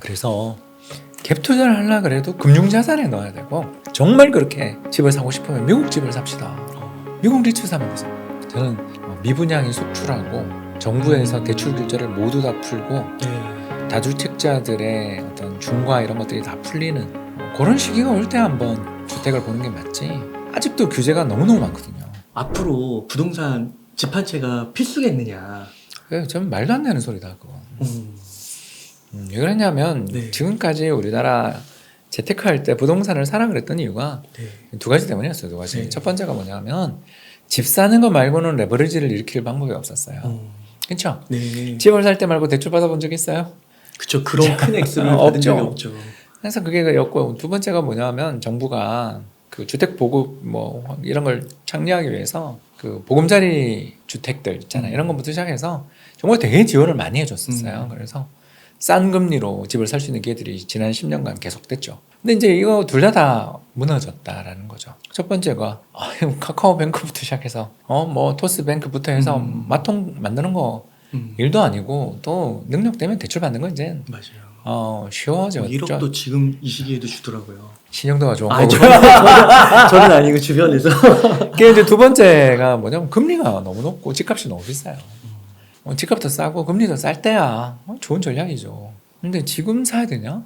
그래서 갭 투자를 하려고 그래도 금융자산에 넣어야 되고 정말 그렇게 집을 사고 싶으면 미국 집을 삽시다. 미국 리츠 사면 되세요. 저는 미분양이 속출하고 정부에서 대출 규제를 모두 다 풀고 다주택자들의 어떤 중과 이런 것들이 다 풀리는 그런 시기가 올 때 한번 주택을 보는 게 맞지. 아직도 규제가 너무너무 많거든요. 앞으로 부동산 집 한 채가 필수겠느냐. 전 말도 안 되는 소리다 그거. 왜 그러냐면 네. 지금까지 우리나라 재테크할 때 부동산을 사라 그랬던 이유가 네. 두 가지 때문이었어요. 두 가지. 네. 첫 번째가 뭐냐면 집 사는 거 말고는 레버리지를 일으킬 방법이 없었어요. 그렇죠? 네. 집을 살 때 말고 대출 받아본 적 있어요? 그쵸. 그런 큰 액수를 받은 적이 없죠. 그래서 그게 였고, 두 번째가 뭐냐면 정부가 그 주택 보급 뭐 이런 걸 창리하기 위해서 그 보금자리 주택들 있잖아요. 이런 것부터 시작해서 정말 되게 지원을 많이 해줬었어요. 그래서 싼 금리로 집을 살 수 있는 기회들이 지난 10년간 계속됐죠. 근데 이제 이거 둘 다 무너졌다라는 거죠. 첫 번째가 카카오뱅크부터 시작해서 뭐 토스뱅크부터 해서 마통 만드는 거 일도 아니고 또 능력 되면 대출 받는 거 이제 맞아요. 쉬워졌죠. 1억도 지금 이 시기에도 주더라고요. 신용도가 좋은 아, 거고. 저는 아니고 주변에서. 그게 이제 두 번째가 뭐냐면 금리가 너무 높고 집값이 너무 비싸요. 집값도 싸고 금리도 쌀 때야 좋은 전략이죠. 근데 지금 사야 되냐?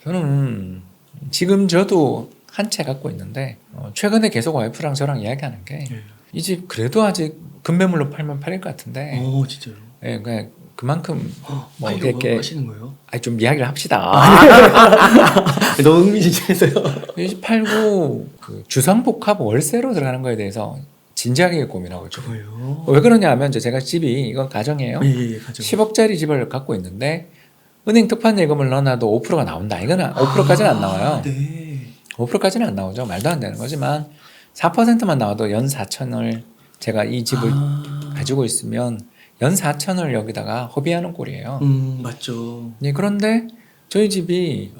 저는 지금 저도 한 채 갖고 있는데 최근에 계속 와이프랑 저랑 이야기하는 게 이 집 그래도 아직 금매물로 팔면 팔릴 것 같은데. 진짜요? 예, 그냥 그만큼 뭐 팔려고 이렇게 하시는 거예요? 좀 이야기를 합시다. 너무 흥미진진해서요. 이 집 팔고 그 주상복합 월세로 들어가는 거에 대해서 진지하게 고민하고 있거든요. 저요? 왜 그러냐면 제가 집이 이건 가정이에요. 예, 가죠. 10억짜리 집을 갖고 있는데 은행 특판 예금을 넣어놔도 5%가 나온다. 이거는 5%까지는 안 나와요. 네. 5%까지는 안 나오죠. 말도 안 되는 거지만 4%만 나와도 연 4천을 제가 이 집을 가지고 있으면 연 4천을 여기다가 허비하는 꼴이에요. 맞죠. 네, 그런데 저희 집이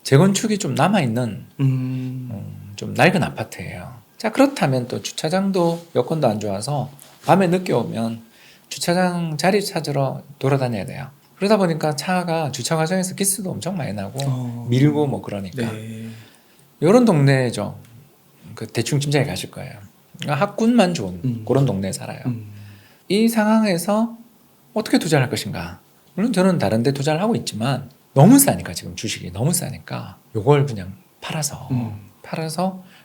재건축이 좀 남아있는 좀 낡은 아파트예요. 자, 그렇다면 또 주차장도 여건도 안 좋아서 밤에 늦게 오면 주차장 자리 찾으러 돌아다녀야 돼요. 그러다 보니까 차가 주차 과정에서 기스도 엄청 많이 나고 밀고 뭐 그러니까 네. 이런 동네죠. 그 대충 짐작이 가실 거예요. 그러니까 학군만 좋은 그런 동네에 살아요. 이 상황에서 어떻게 투자를 할 것인가? 물론 저는 다른 데 투자를 하고 있지만 너무 싸니까 지금 주식이 너무 싸니까 이걸 그냥 팔아서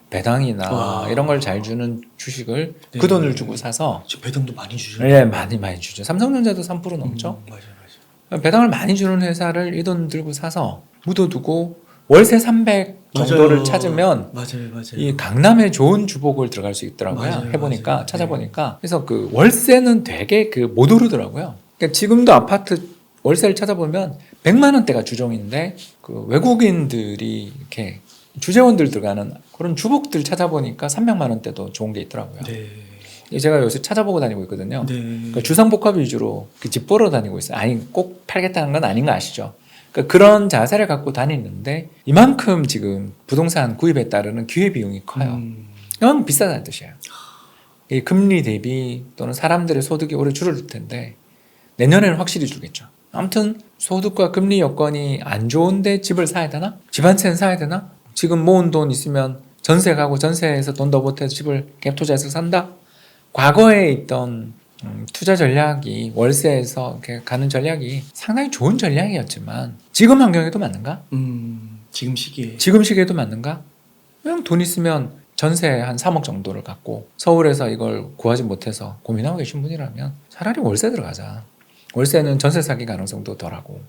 배당이나 이런 걸 잘 주는 주식을 네. 그 돈을 주고 사서 지금 배당도 많이 주죠. 네, 많이 주죠. 삼성전자도 3% 넘죠. 맞아요. 배당을 많이 주는 회사를 이 돈 들고 사서 묻어두고 월세 300 정도를 맞아요. 찾으면 맞아요. 이 강남에 좋은 주복을 들어갈 수 있더라고요. 맞아요, 해보니까 맞아요. 찾아보니까 그래서 그 월세는 되게 그 못 오르더라고요. 그러니까 지금도 아파트 월세를 찾아보면 100만 원대가 주종인데 그 외국인들이 이렇게 주재원들 들어가는 그런 주복들 찾아보니까 300만 원대도 좋은 게 있더라고요. 네. 제가 요새 찾아보고 다니고 있거든요. 네. 그러니까 주상복합 위주로 그 집 보러 다니고 있어요. 아니 꼭 팔겠다는 건 아닌 거 아시죠? 그러니까 그런 자세를 갖고 다니는데 이만큼 지금 부동산 구입에 따르는 기회비용이 커요. 이만큼 비싸다는 뜻이에요. 이 금리 대비 또는 사람들의 소득이 오래 줄을 텐데 내년에는 확실히 줄겠죠. 아무튼 소득과 금리 여건이 안 좋은데 집을 사야 되나? 집 한 채는 사야 되나? 지금 모은 돈 있으면 전세 가고 전세에서 돈 더 보태서 집을 갭 투자해서 산다? 과거에 있던 투자 전략이 월세에서 이렇게 가는 전략이 상당히 좋은 전략이었지만 지금 환경에도 맞는가? 지금 시기에. 지금 시기에도 맞는가? 그냥 돈 있으면 전세 한 3억 정도를 갖고 서울에서 이걸 구하지 못해서 고민하고 계신 분이라면 차라리 월세 들어가자. 월세는 전세 사기 가능성도 덜하고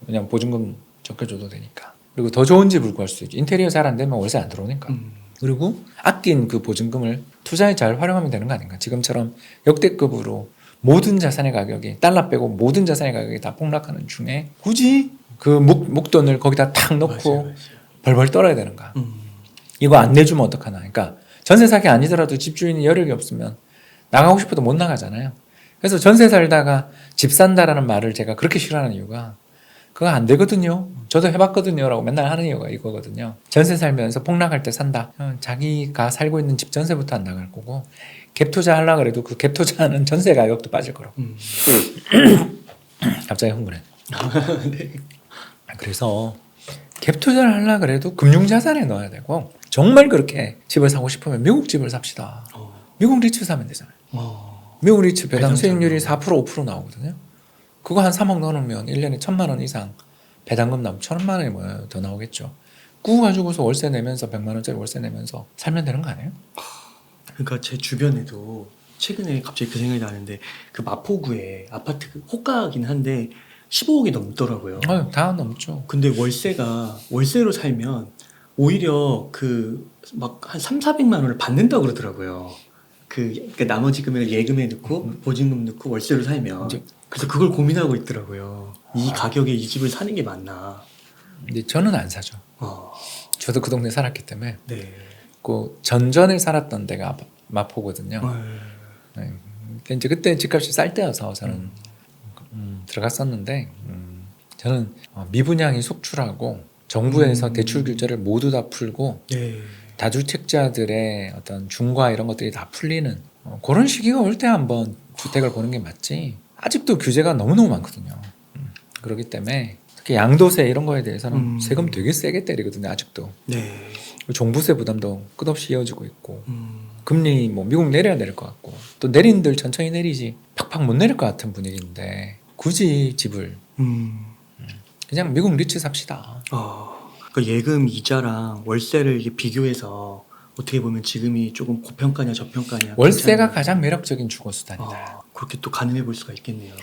그냥 보증금 적혀줘도 되니까. 그리고 더 좋은 집을 구할 수 있지. 인테리어 잘 안 되면 월세 안 들어오니까. 그리고 아낀 그 보증금을 투자에 잘 활용하면 되는 거 아닌가. 지금처럼 역대급으로 모든 자산의 가격이 달러 빼고 모든 자산의 가격이 다 폭락하는 중에 굳이 그 목돈을 거기다 탁 넣고 맞아요. 벌벌 떨어야 되는가. 이거 안 내주면 어떡하나. 그러니까 전세 사기 아니더라도 집주인이 여력이 없으면 나가고 싶어도 못 나가잖아요. 그래서 전세 살다가 집 산다라는 말을 제가 그렇게 싫어하는 이유가 그거 안 되거든요. 저도 해봤거든요 라고 맨날 하는 이유가 이거거든요. 전세 살면서 폭락할 때 산다. 자기가 살고 있는 집 전세부터 안 나갈 거고 갭 투자 하려고 해도 그 갭 투자하는 전세 가격도 빠질 거라고. 갑자기 흥분해. 네. 그래서 갭 투자를 하려고 그래도 금융자산에 넣어야 되고 정말 그렇게 집을 사고 싶으면 미국 집을 삽시다. 미국 리츠 사면 되잖아요. 미국 리츠 배당 배당 수익률이 잘 4% 5% 나오거든요. 그거 한 3억 넣어놓으면 1년에 1,000만 원 이상 배당금 나오면 1,000만 원이 뭐 더 나오겠죠. 그거 가지고서 월세 내면서 100만 원짜리 월세 내면서 살면 되는 거 아니에요? 그러니까 제 주변에도 최근에 갑자기 그 생각이 나는데 그 마포구에 아파트 호가긴 한데 15억이 넘더라고요. 아유, 다 넘죠. 근데 월세로 살면 오히려 그 막 한 3, 400만 원을 받는다고 그러더라고요. 그 나머지 금액을 예금에 넣고 보증금 넣고 월세로 살면. 이제- 그래서 그걸 고민하고 있더라고요. 이 가격에 이 집을 사는 게 맞나. 근데 저는 안 사죠. 저도 그 동네 살았기 때문에 네. 그 전전에 살았던 데가 마포거든요. 네. 근데 이제 그때 집값이 쌀 때여서 저는 들어갔었는데 저는 미분양이 속출하고 정부에서 대출 규제를 모두 다 풀고 네. 다주택자들의 어떤 중과 이런 것들이 다 풀리는 그런 시기가 올 때 한번 주택을 보는 게 맞지. 아직도 규제가 너무너무 많거든요. 그렇기 때문에 특히 양도세 이런 거에 대해서는 세금 되게 세게 때리거든요. 아직도. 네. 종부세 부담도 끝없이 이어지고 있고 금리 뭐 미국 내려야 될 것 같고 또 내린들 천천히 내리지 팍팍 못 내릴 것 같은 분위기인데 굳이 집을 그냥 미국 리츠 삽시다. 그 예금 이자랑 월세를 이게 비교해서 어떻게 보면 지금이 조금 고평가냐 저평가냐. 월세가 괜찮냐. 가장 매력적인 주거수단이다. 그렇게 또 가늠해 볼 수가 있겠네요.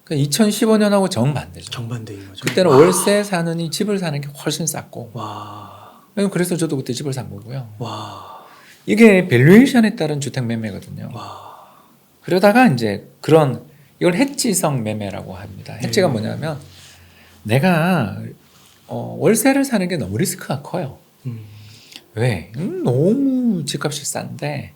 2015년하고 정반대죠. 정반대인 거죠. 그때는 월세 사느니 집을 사는 게 훨씬 쌌고 와. 그래서 저도 그때 집을 산 거고요. 와. 이게 밸류에이션에 따른 주택 매매거든요. 와. 그러다가 이제 그런 이걸 해지성 매매라고 합니다. 해지가 네. 뭐냐면 내가 월세를 사는 게 너무 리스크가 커요. 왜? 너무 집값이 싼데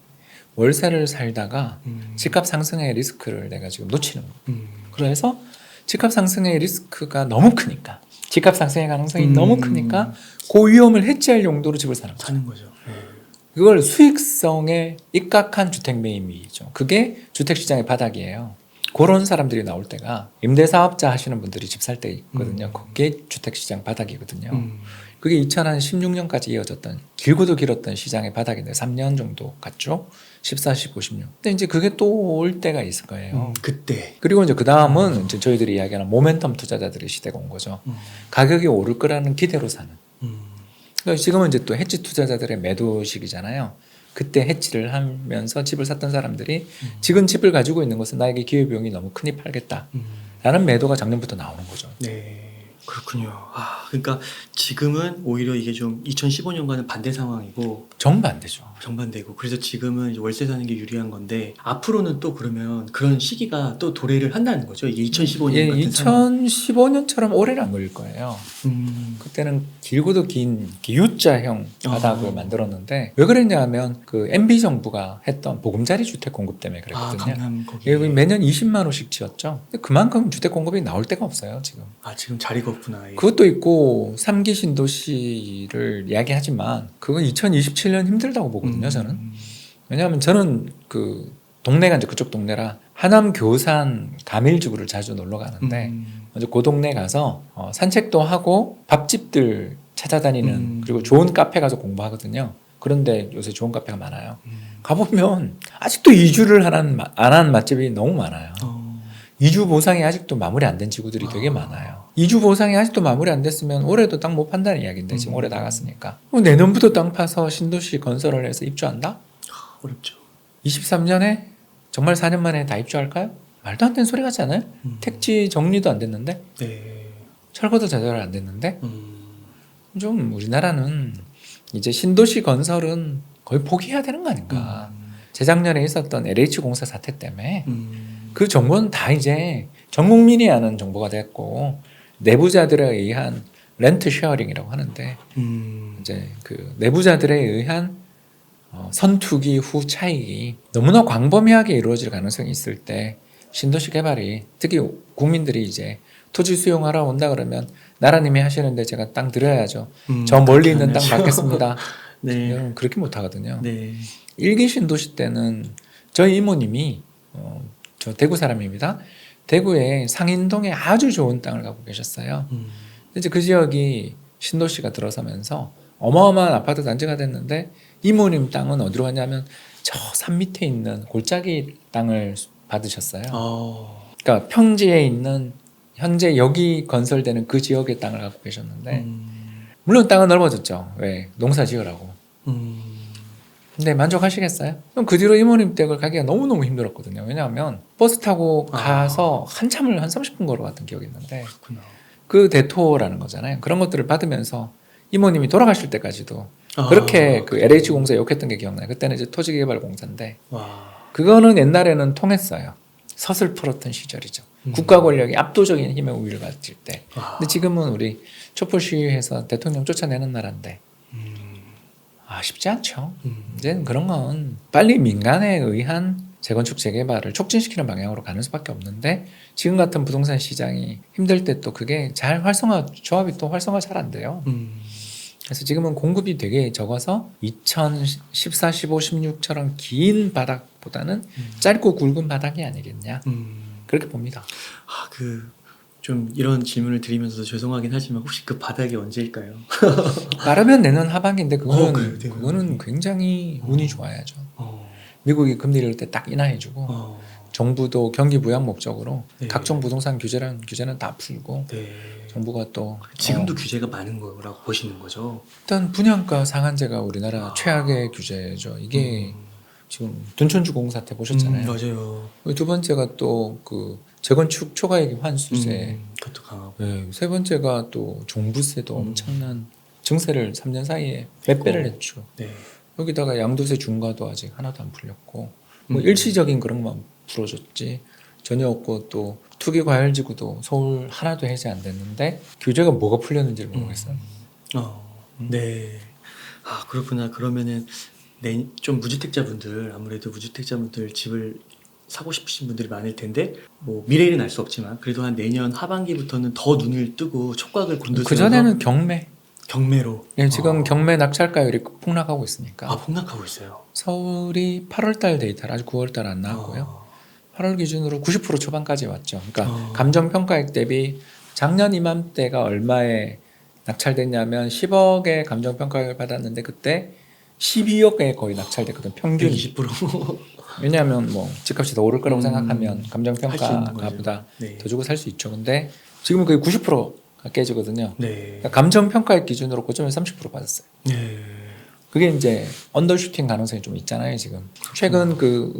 월세를 살다가 집값 상승의 리스크를 내가 지금 놓치는 거예요. 그래서 집값 상승의 리스크가 너무 크니까 집값 상승의 가능성이 너무 크니까 그 위험을 해지할 용도로 집을 사는 거죠. 사는 거죠. 네. 그걸 수익성에 입각한 주택 매입이죠. 그게 주택시장의 바닥이에요. 그런 사람들이 나올 때가 임대사업자 하시는 분들이 집 살 때 있거든요. 그게 주택시장 바닥이거든요. 그게 2016년까지 이어졌던 길고도 길었던 시장의 바닥인데 3년 정도 갔죠. 14, 15, 16. 근데 이제 그게 또 올 때가 있을 거예요. 그때. 그리고 이제 그 다음은 이제 저희들이 이야기하는 모멘텀 투자자들의 시대가 온 거죠. 가격이 오를 거라는 기대로 사는. 그러니까 지금은 이제 또 해지 투자자들의 매도 시기잖아요. 그때 해지를 하면서 집을 샀던 사람들이 지금 집을 가지고 있는 것은 나에게 기회비용이 너무 크니 팔겠다. 라는 매도가 작년부터 나오는 거죠. 네. 그렇군요. 그러니까 지금은 오히려 이게 좀 2015년과는 반대 상황이고 정반대죠. 정반대고 그래서 지금은 이제 월세 사는 게 유리한 건데 앞으로는 또 그러면 그런 시기가 또 도래를 한다는 거죠. 이게 2015년 예, 같은 상황. 2015년처럼 오래는 안 걸릴 거예요. 그때는 길고도 긴 U자형 바닥을 만들었는데 왜 그랬냐 하면 그 MB 정부가 했던 보금자리 주택 공급 때문에 그랬거든요. 강남 거기. 여기 매년 20만 호씩 지었죠. 근데 그만큼 주택 공급이 나올 데가 없어요, 지금. 지금 자리가 없구나. 예. 그것도 있고 3기 신도시를 이야기하지만 그건 2027년 힘들다고 보거든요, 저는. 왜냐하면 저는 그 동네가 이제 그쪽 동네라 하남 교산 가밀지구를 자주 놀러 가는데 먼저 그 동네 가서 산책도 하고 밥집들 찾아다니는 그리고 좋은 카페 가서 공부하거든요. 그런데 요새 좋은 카페가 많아요. 가보면 아직도 이주를 안 한 맛집이 너무 많아요. 이주 보상이 아직도 마무리 안 된 지구들이 되게 많아요. 이주 보상이 아직도 마무리 안 됐으면 올해도 땅 못 판다는 이야기인데 지금 올해 나갔으니까 내년부터 땅 파서 신도시 건설을 해서 입주한다? 어렵죠. 23년에 정말 4년 만에 다 입주할까요? 말도 안 되는 소리 같지 않아요? 택지 정리도 안 됐는데 네. 철거도 제대로 안 됐는데 좀 우리나라는 이제 신도시 건설은 거의 포기해야 되는 거 아닌가. 재작년에 있었던 LH공사 사태 때문에 그 정보는 다 이제 전 국민이 아는 정보가 됐고 내부자들에 의한 렌트 쉐어링이라고 하는데 이제 그 내부자들에 의한 선투기 후 차익이 너무나 광범위하게 이루어질 가능성이 있을 때 신도시 개발이 특히 국민들이 이제 토지 수용하러 온다 그러면 나라님이 하시는데 제가 땅 드려야죠. 저 멀리 있는 땅 받겠습니다. 네. 그렇게 못 하거든요. 네. 일기 신도시 때는 저희 이모님이 저 대구 사람입니다. 대구에 상인동에 아주 좋은 땅을 갖고 계셨어요. 이제 그 지역이 신도시가 들어서면서 어마어마한 아파트 단지가 됐는데 이모님 땅은 어디로 갔냐면 저 산 밑에 있는 골짜기 땅을 받으셨어요. 그러니까 평지에 있는 현재 여기 건설되는 그 지역의 땅을 갖고 계셨는데 물론 땅은 넓어졌죠. 왜? 농사 지으라고. 근데 만족하시겠어요? 그럼 그 뒤로 이모님 댁을 가기가 너무너무 힘들었거든요. 왜냐하면 버스 타고 가서 한참을 한 30분 걸어갔던 기억이 있는데 그렇구나. 그 대토라는 거잖아요. 그런 것들을 받으면서 이모님이 돌아가실 때까지도 그렇게 그 LH공사 욕했던 게 기억나요. 그때는 이제 토지개발공사인데 와. 그거는 옛날에는 통했어요. 섯을 풀었던 시절이죠. 국가 권력이 압도적인 힘의 우위를 가질 때. 근데 지금은 우리 촛불 시위해서 대통령 쫓아내는 나라인데 쉽지 않죠. 이제는 그런 건 빨리 민간에 의한 재건축 재개발을 촉진시키는 방향으로 가는 수밖에 없는데 지금 같은 부동산 시장이 힘들 때 또 그게 잘 조합이 또 활성화 잘 안 돼요. 그래서 지금은 공급이 되게 적어서 2014, 15, 16처럼 긴 바닥보다는 짧고 굵은 바닥이 아니겠냐 그렇게 봅니다. 좀 이런 질문을 드리면서도 죄송하긴 하지만 혹시 그 바닥이 언제일까요? 빠르면 내년 하반기인데 그래요? 그거는 굉장히 운이 좋아야죠. 미국이 금리를 때 딱 인하해주고 정부도 경기 부양 목적으로 네. 각종 부동산 규제는 다 풀고 네. 정부가 또 지금도 규제가 많은 거라고 보시는 거죠? 일단 분양가 상한제가 우리나라 최악의 규제죠. 이게 지금 둔촌주공 사태 보셨잖아요. 맞아요. 두 번째가 또 그 재건축 초과이익 환수세. 그것도 강하고. 네, 세 번째가 또 종부세도 엄청난 증세를 3년 사이에 몇 배를 했죠. 네. 여기다가 양도세 중과도 아직 하나도 안 풀렸고 뭐 일시적인 그런 것만 풀어줬지 전혀 없고 또 투기과열지구도 서울 하나도 해제 안 됐는데 규제가 뭐가 풀렸는지를 모르겠어요. 네. 그렇구나. 그러면은 좀 무주택자분들 아무래도 무주택자분들 집을 사고 싶으신 분들이 많을 텐데 뭐 미래일은 알 수 없지만 그래도 한 내년 하반기부터는 더 눈을 뜨고 촉각을 곤두세워서 그 전에는 경매로 지금 경매 낙찰가율이 폭락하고 있으니까 폭락하고 있어요. 서울이 8월달 데이터를 아직 9월달 안 나왔고요. 8월 기준으로 90% 초반까지 왔죠. 그러니까 감정평가액 대비 작년 이맘때가 얼마에 낙찰됐냐면 10억의 감정평가액을 받았는데 그때 12억에 거의 낙찰됐거든. 평균 120%. 왜냐하면 뭐 집값이 더 오를 거라고 생각하면 할수 있는 감정평가가보다 네. 더 주고 살 수 있죠. 근데 지금은 거의 90%가 깨지거든요. 네. 그러니까 감정평가액 기준으로 고점에서 30% 받았어요. 네. 그게 이제 언더슈팅 가능성이 좀 있잖아요. 지금 최근 그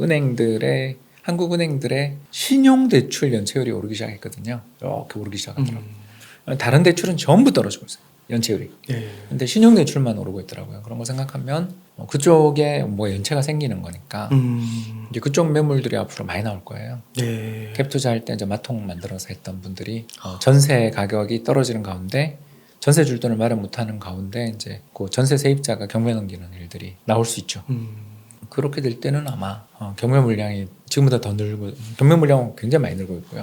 한국은행들의 신용대출 연체율이 오르기 시작했거든요. 이렇게 오르기 시작하더라고요. 다른 대출은 전부 떨어지고 있어요. 연체율이. 네. 근데 신용대출만 오르고 있더라고요. 그런 거 생각하면 그쪽에 뭐 연체가 생기는 거니까 이제 그쪽 매물들이 앞으로 많이 나올 거예요. 네. 갭 투자할 때 이제 마통 만들어서 했던 분들이 전세 가격이 떨어지는 가운데 전세 줄 돈을 마련 못하는 가운데 이제 그 전세 세입자가 경매 넘기는 일들이 나올 수 있죠. 그렇게 될 때는 아마 경매 물량이 지금보다 더 늘고 경매 물량은 굉장히 많이 늘고 있고요.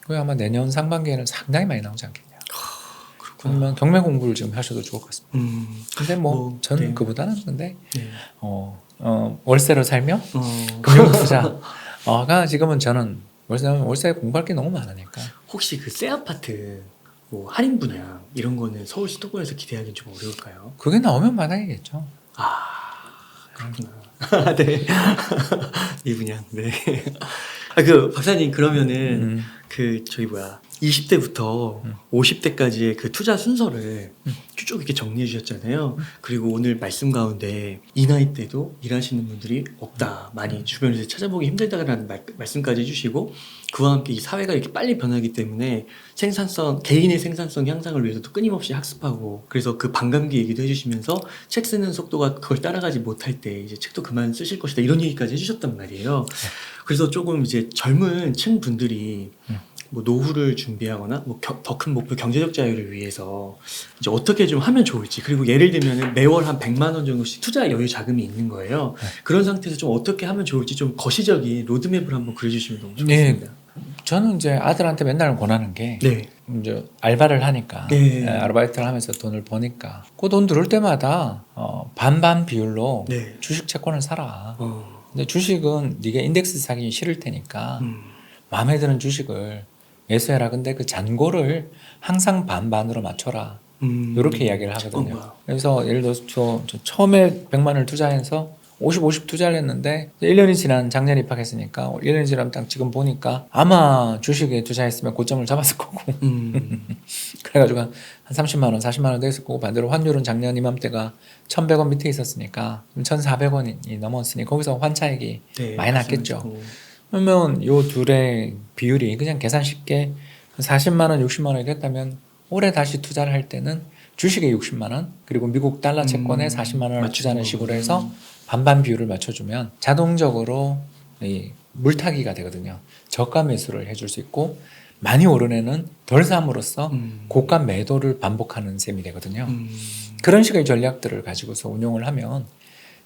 그게 아마 내년 상반기에는 상당히 많이 나오지 않겠냐. 그러면 경매 공부를 지금 하셔도 좋을 것 같습니다. 근데 저는 네. 그보다는 근데 네. 월세로 살며 금융 투자가 지금은 저는 월세 공부할 게 너무 많으니까. 혹시 그 새 아파트 뭐 할인 분양 이런 거는 서울 수도권에서 기대하기는 좀 어려울까요? 그게 나오면 마당이겠죠. 그렇구나. 네. 이 분양. 네. 박사님 그러면은 저희 20대부터 50대까지의 그 투자 순서를 쭉 이렇게 정리해 주셨잖아요. 그리고 오늘 말씀 가운데 이 나이 때도 일하시는 분들이 없다. 많이 주변에서 찾아보기 힘들다라는 말씀까지 해주시고 그와 함께 이 사회가 이렇게 빨리 변하기 때문에 개인의 생산성 향상을 위해서도 끊임없이 학습하고 그래서 그 반감기 얘기도 해주시면서 책 쓰는 속도가 그걸 따라가지 못할 때 이제 책도 그만 쓰실 것이다. 이런 얘기까지 해주셨단 말이에요. 그래서 조금 이제 젊은 층 분들이 뭐 노후를 준비하거나 뭐 더 큰 목표 경제적 자유를 위해서 이제 어떻게 좀 하면 좋을지 그리고 예를 들면 매월 한 100만 원 정도씩 투자 여유 자금이 있는 거예요. 그런 상태에서 좀 어떻게 하면 좋을지 좀 거시적인 로드맵을 한번 그려주시면 너무 좋겠습니다. 저는 이제 아들한테 맨날 권하는 게 네. 이제 알바를 하니까 네. 아르바이트를 하면서 돈을 버니까 그 돈 들을 때마다 반반 비율로 네. 주식 채권을 사라. 근데 주식은 네가 인덱스 사기 싫을 테니까 마음에 드는 주식을 매수해라. 근데 그 잔고를 항상 반반으로 맞춰라. 이렇게 이야기를 하거든요. 채권과. 그래서 예를 들어서 저 처음에 100만 원을 투자해서 50 투자를 했는데 1년이 지난 작년 입학했으니까 1년이 지나면 딱 지금 보니까 아마 주식에 투자했으면 고점을 잡았을 거고 그래가지고 한 30만 원, 40만 원 됐을 거고 반대로 환율은 작년 이맘때가 1,100원 밑에 있었으니까 1,400원이 넘었으니 거기서 환차익이 네, 많이 났겠죠. 말씀하시고. 그러면 요 둘의 비율이 그냥 계산 쉽게 40만 원, 60만 원이 됐다면 올해 다시 투자를 할 때는 주식에 60만 원 그리고 미국 달러 채권에 40만 원을 맞추는 투자하는 식으로 거구나. 해서 반반 비율을 맞춰주면 자동적으로 이 물타기가 되거든요. 저가 매수를 해줄 수 있고 많이 오른 애는 덜 삼으로써 고가 매도를 반복하는 셈이 되거든요. 그런 식의 전략들을 가지고서 운용을 하면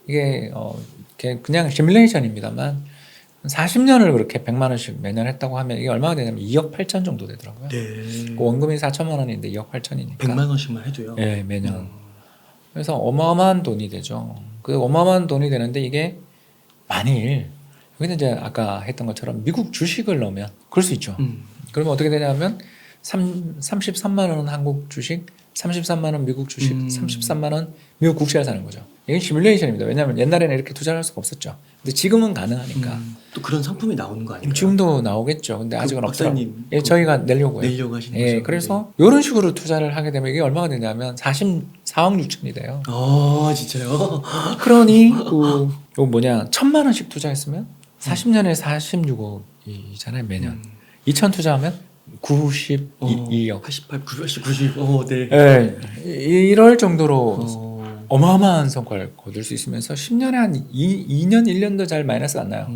이게 이렇게 그냥 시뮬레이션입니다만 40년을 그렇게 100만 원씩 매년 했다고 하면 이게 얼마가 되냐면 2억 8천 정도 되더라고요. 네. 그 원금이 4천만 원인데 2억 8천이니까 100만 원씩만 해도요. 네, 매년. 그래서 어마어마한 돈이 되죠. 그 어마어마한 돈이 되는데 이게 만일 여기는 이제 아까 했던 것처럼 미국 주식을 넣으면 그럴 수 있죠. 그러면 어떻게 되냐면 33만 원 한국 주식, 33만 원 미국 주식, 33만 원 미국 국채를 사는 거죠. 이게 시뮬레이션입니다. 왜냐하면 옛날에는 이렇게 투자를 할 수가 없었죠. 근데 지금은 가능하니까. 또 그런 상품이 나오는 거 아닌가요? 지금도 나오겠죠. 근데 그 아직은 없더라고요. 박사님 예, 저희가 내려고요. 내려고 하시는 예, 거죠? 그래서 이런 식으로 투자를 하게 되면 이게 얼마가 되냐면 44억 6천이 돼요. 진짜요? 그러니 그 1,000만 원씩 투자했으면 40년에 46억이잖아요 매년. 2천 투자하면 92억. 88, 90, 90. 네. 예, 이럴 정도로 어마어마한 성과를 거둘 수 있으면서 10년에 한 2년 1년도 잘 마이너스 안 나요.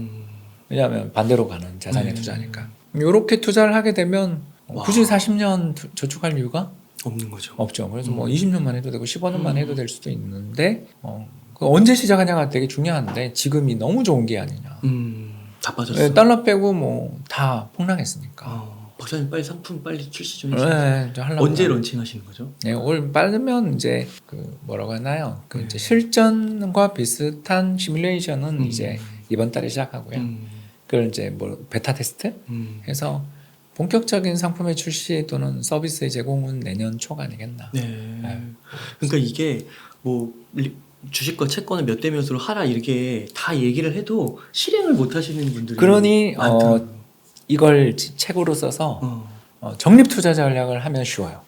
왜냐하면 반대로 가는 자산에 투자하니까. 이렇게 투자를 하게 되면 굳이 40년 저축할 이유가 없는 거죠. 없죠. 그래서 뭐 20년만 해도 되고 15년만 해도 될 수도 있는데 그 언제 시작하냐가 되게 중요한데 지금이 너무 좋은 게 아니냐. 다 빠졌어요. 달러 빼고 뭐 다 폭락했으니까. 박사님 빨리 상품 빨리 출시 좀 해주세요. 네, 이제 하려고. 언제 런칭하시는 거죠? 네, 올 빠르면 이제 그 뭐라고 하나요? 그 이제 실전과 비슷한 시뮬레이션은 이제 이번 달에 시작하고요. 그걸 이제 뭐 베타 테스트 해서 본격적인 상품의 출시 또는 서비스의 제공은 내년 초가 아니겠나. 네. 그러니까 이게 뭐 주식과 채권을 몇 대 몇으로 하라 이렇게 다 얘기를 해도 실행을 못 하시는 분들이 그러니 많더라고요. 이걸 책으로 써서 적립 투자 전략을 하면 쉬워요.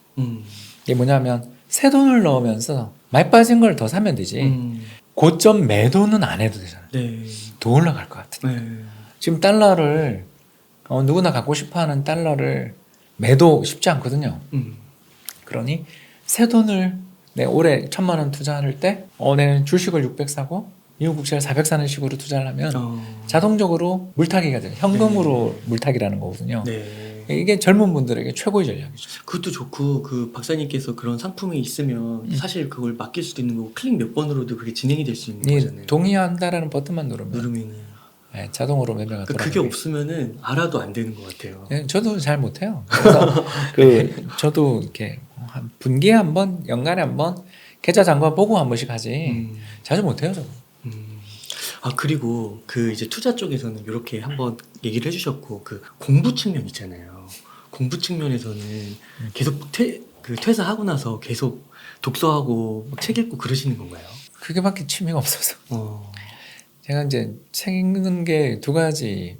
이게 뭐냐면 새 돈을 넣으면서 많이 빠진 걸 더 사면 되지. 고점 매도는 안 해도 되잖아요. 네. 더 올라갈 것 같으니까. 네. 지금 달러를 누구나 갖고 싶어하는 달러를 매도 쉽지 않거든요. 그러니 새 돈을 내 올해 1,000만 원 투자할 때 내는 주식을 600 사고 미국 국채를 400 사는 식으로 투자를 하면 자동적으로 물타기가 돼요. 현금으로 물타기라는 거거든요. 네. 이게 젊은 분들에게 최고의 전략이죠. 그것도 좋고 그 박사님께서 그런 상품이 있으면 사실 그걸 맡길 수도 있는 거고 클릭 몇 번으로도 그게 진행이 될 수 있는 거잖아요. 동의한다라는 버튼만 누르면 누르면은 네, 자동으로 매매가 그러니까 돌아가요. 그게 없으면은 알아도 안 되는 것 같아요. 네, 저도 잘 못해요. 그래서 저도 이렇게 한 분기에 한 번, 연간에 한 번 계좌 잔고 보고 한 번씩 하지 자주 못해요, 저도. 그리고 그 이제 투자 쪽에서는 이렇게 한번 얘기를 해주셨고 그 공부 측면 있잖아요. 공부 측면에서는 계속 퇴사하고 나서 계속 독서하고 막 책 읽고 그러시는 건가요? 그게밖에 취미가 없어서. 제가 이제 책 읽는 게 두 가지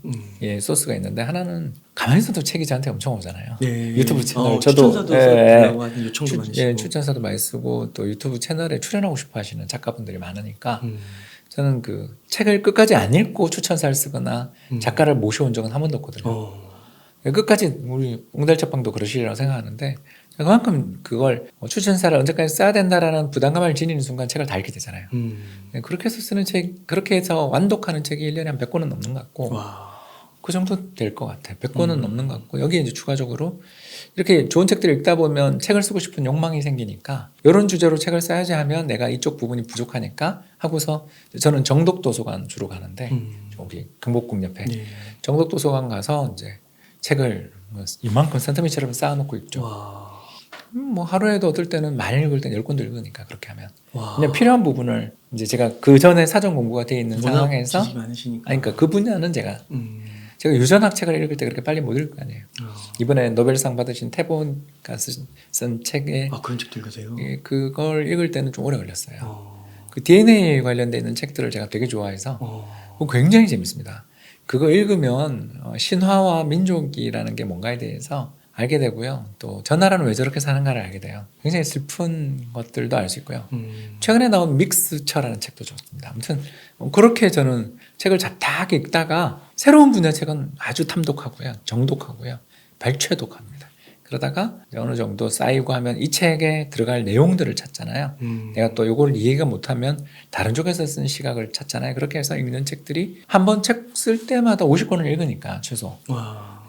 소스가 있는데 하나는 가만히 있어도 책이 저한테 엄청 오잖아요. 네. 유튜브 채널 저도 추천사도 쓰고 요청도 많이 쓰고. 추천사도 많이 쓰고 또 유튜브 채널에 출연하고 싶어 하시는 작가분들이 많으니까 저는 그 책을 끝까지 안 읽고 추천사를 쓰거나 작가를 모셔온 적은 한 번도 없거든요. 끝까지 우리 웅달책방도 그러시리라고 생각하는데 그만큼 그걸 추천사를 언제까지 써야 된다라는 부담감을 지니는 순간 책을 다 읽게 되잖아요. 그렇게 해서 쓰는 책, 그렇게 해서 완독하는 책이 1년에 한 100권은 넘는 것 같고 그 정도 될 것 같아요. 100권은 넘는 것 같고 여기에 이제 추가적으로 이렇게 좋은 책들을 읽다 보면 책을 쓰고 싶은 욕망이 생기니까 이런 주제로 책을 써야지 하면 내가 이쪽 부분이 부족하니까 하고서 저는 정독도서관 주로 가는데 여기 경복궁 옆에 정독도서관 가서 이제 책을 이만큼 산더미처럼 쌓아놓고 읽죠. 뭐 하루에도 어떨 때는 많이 읽을 때는 10권도 읽으니까 그렇게 하면 그냥 필요한 부분을 이제 제가 그 전에 사전 공부가 돼 있는 상황에서 많으시니까. 그러니까 그 분야는 제가 제가 유전학 책을 읽을 때 그렇게 빨리 못 읽을 거 아니에요. 이번에 노벨상 받으신 태보가 쓴 책에 그런 책도 읽으세요? 그걸 읽을 때는 좀 오래 걸렸어요. 그 DNA 관련돼 있는 책들을 제가 되게 좋아해서 그거 굉장히 재밌습니다. 그거 읽으면 신화와 민족이라는 게 뭔가에 대해서 알게 되고요. 또 저 나라는 왜 저렇게 사는가를 알게 돼요. 굉장히 슬픈 것들도 알 수 있고요. 최근에 나온 믹스처라는 책도 좋습니다. 아무튼 그렇게 저는 책을 딱 읽다가 새로운 분야 책은 아주 탐독하고요. 정독하고요. 발췌독합니다. 그러다가 어느 정도 쌓이고 하면 이 책에 들어갈 내용들을 찾잖아요. 내가 또 요거를 이해가 못하면 다른 쪽에서 쓴 시각을 찾잖아요. 그렇게 해서 읽는 책들이 한 번 책 쓸 때마다 50권을 읽으니까 최소.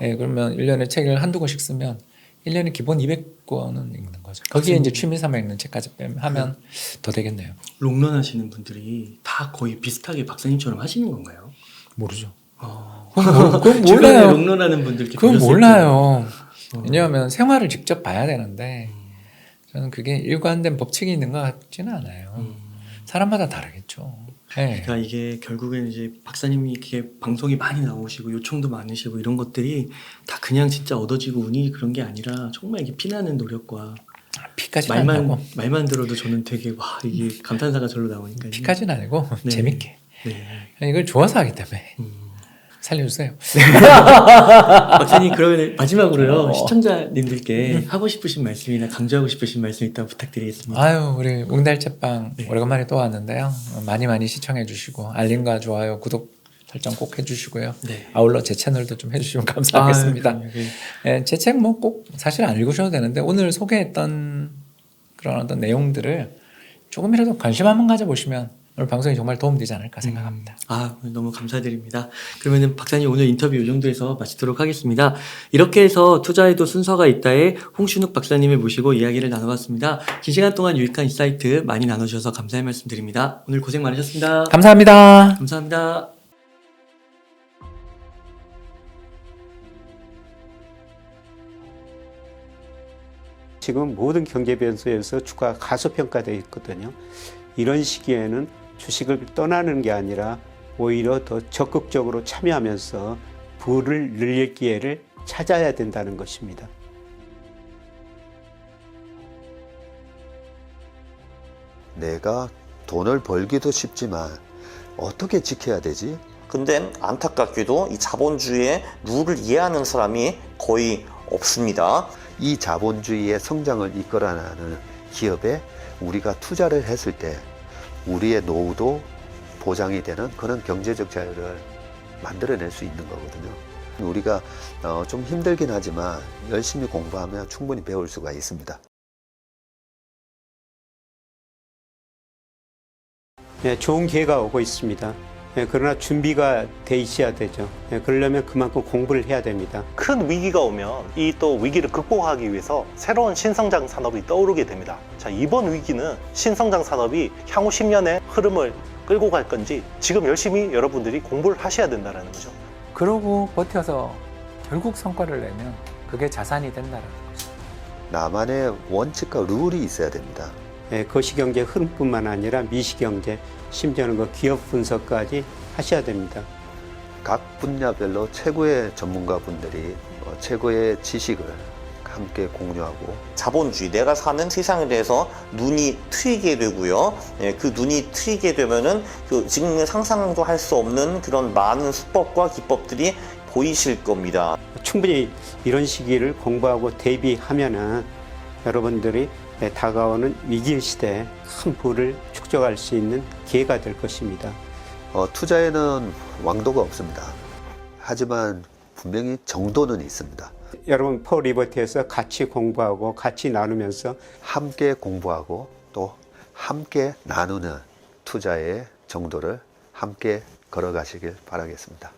예, 그러면 1년에 책을 한두 권씩 쓰면 1년에 기본 200권은 읽는 거죠. 거기에 이제 취미 삼아 읽는 책까지 하면 더 되겠네요. 롱런 하시는 분들이 다 거의 비슷하게 박사님처럼 하시는 건가요? 모르죠. 그건 몰라요. 롱런 하는 분들 그건 몰라요. 왜냐하면 생활을 직접 봐야 되는데 저는 그게 일관된 법칙이 있는 것 같지는 않아요. 사람마다 다르겠죠. 네. 그러니까 이게 결국엔 이제 박사님이 이렇게 방송이 많이 나오시고 요청도 많으시고 이런 것들이 다 그냥 진짜 얻어지고 운이 그런 게 아니라 정말 이게 피나는 노력과 피까지는 아니고 말만 들어도 저는 되게 와 이게 감탄사가 절로 나오니까 피까지는 아니고 네. 재밌게 네. 이걸 좋아서 하기 때문에 살려주세요. 박사님 그러면 마지막으로요 시청자님들께 하고 싶으신 말씀이나 강조하고 싶으신 말씀 있다면 부탁드리겠습니다. 아유 우리 웅달제빵 네. 오래간만에 또 왔는데요. 많이 시청해 주시고 알림과 좋아요 구독 설정 꼭 해주시고요. 네. 아울러 제 채널도 좀 해주시면 감사하겠습니다. 네. 제 책 뭐 꼭 사실 안 읽으셔도 되는데 오늘 소개했던 그런 어떤 내용들을 조금이라도 관심 한번 가져보시면 오늘 방송이 정말 도움되지 않을까 생각합니다. 너무 감사드립니다. 그러면은 박사님 오늘 인터뷰 이 정도에서 마치도록 하겠습니다. 이렇게 해서 투자에도 순서가 있다에 홍신욱 박사님을 모시고 이야기를 나눠봤습니다. 긴 시간 동안 유익한 인사이트 많이 나눠주셔서 감사의 말씀 드립니다. 오늘 고생 많으셨습니다. 감사합니다. 감사합니다. 지금 모든 경제 변수에서 주가가 가소평가되어 있거든요. 이런 시기에는 주식을 떠나는 게 아니라 오히려 더 적극적으로 참여하면서 부를 늘릴 기회를 찾아야 된다는 것입니다. 내가 돈을 벌기도 쉽지만 어떻게 지켜야 되지? 근데 안타깝게도 이 자본주의의 룰을 이해하는 사람이 거의 없습니다. 이 자본주의의 성장을 이끌어나가는 기업에 우리가 투자를 했을 때 우리의 노후도 보장이 되는 그런 경제적 자유를 만들어낼 수 있는 거거든요. 우리가 좀 힘들긴 하지만 열심히 공부하면 충분히 배울 수가 있습니다. 네, 좋은 기회가 오고 있습니다. 네, 그러나 준비가 돼 있어야 되죠. 네, 그러려면 그만큼 공부를 해야 됩니다. 큰 위기가 오면 이 또 위기를 극복하기 위해서 새로운 신성장 산업이 떠오르게 됩니다. 자, 이번 위기는 신성장 산업이 향후 10년의 흐름을 끌고 갈 건지 지금 열심히 여러분들이 공부를 하셔야 된다는 거죠. 그러고 버텨서 결국 성과를 내면 그게 자산이 된다는 거죠. 나만의 원칙과 룰이 있어야 됩니다. 네, 거시경제 흐름뿐만 아니라 미시경제, 심지어는 그 기업 분석까지 하셔야 됩니다. 각 분야별로 최고의 전문가분들이 최고의 지식을 함께 공유하고 자본주의, 내가 사는 세상에 대해서 눈이 트이게 되고요. 그 눈이 트이게 되면은 지금 상상도 할 수 없는 그런 많은 수법과 기법들이 보이실 겁니다. 충분히 이런 시기를 공부하고 대비하면은 여러분들이 다가오는 위기 시대에 큰 부를 축적할 수 있는 기회가 될 것입니다. 투자에는 왕도가 없습니다. 하지만 분명히 정도는 있습니다. 여러분 포리버티에서 같이 공부하고 같이 나누면서 함께 공부하고 또 함께 나누는 투자의 정도를 함께 걸어가시길 바라겠습니다.